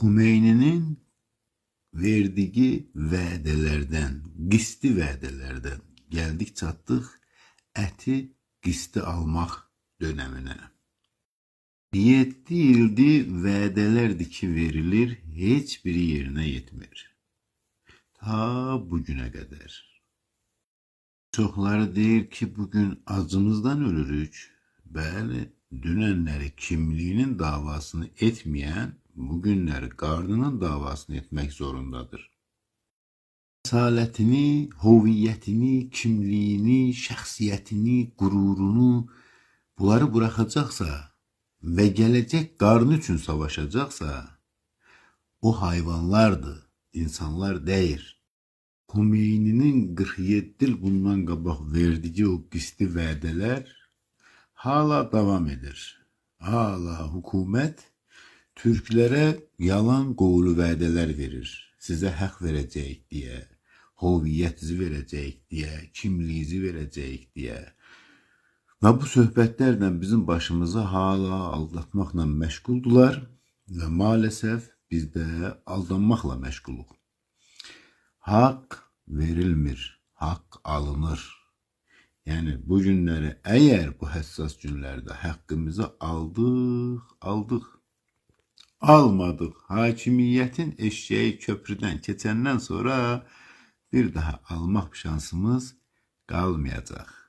Xomeyni'nin verdiği vədələrdən, qisti vədələrdən gəldik çatdıq əti qisti almaq dönəminə. 7 ildir vədələrdir ki verilir, heç biri yerinə yetmir. Ta bugünə qədər. Çoxları deyir ki bugün acımızdan ölürük. Bəli, dünənləri kimliyinin davasını etməyən bugünləri qarnının davasını etmək zorundadır. Asalətini, hoviyyətini, kimliyini, şəxsiyyətini, qürurunu bunları buraxacaqsa və gələcək qarnı üçün savaşacaqsa o hayvanlardır, insanlar deyir. Xomeyni'nin 47 il bundan qabaq verdiği o qisti vədələr hala davam edir. Hala hükümət Türklərə yalan qovulu vədələr verir. Sizə haqq verəcəyik deyə, hoviyyətinizi verəcəyik deyə, kimliyinizi verəcəyik deyə. Və bu söhbətlərlə bizim başımıza hala aldatmaqla məşğuldular və maalesef biz də aldanmaqla məşğuluq. Haqq verilmir, haqq alınır. Yəni bu günləri əgər bu həssas günlərdə haqqımızı aldıq. Almadıq. Hakimiyyətin eşeği köprüdən keçəndən sonra bir daha almaq şansımız qalmayacaq.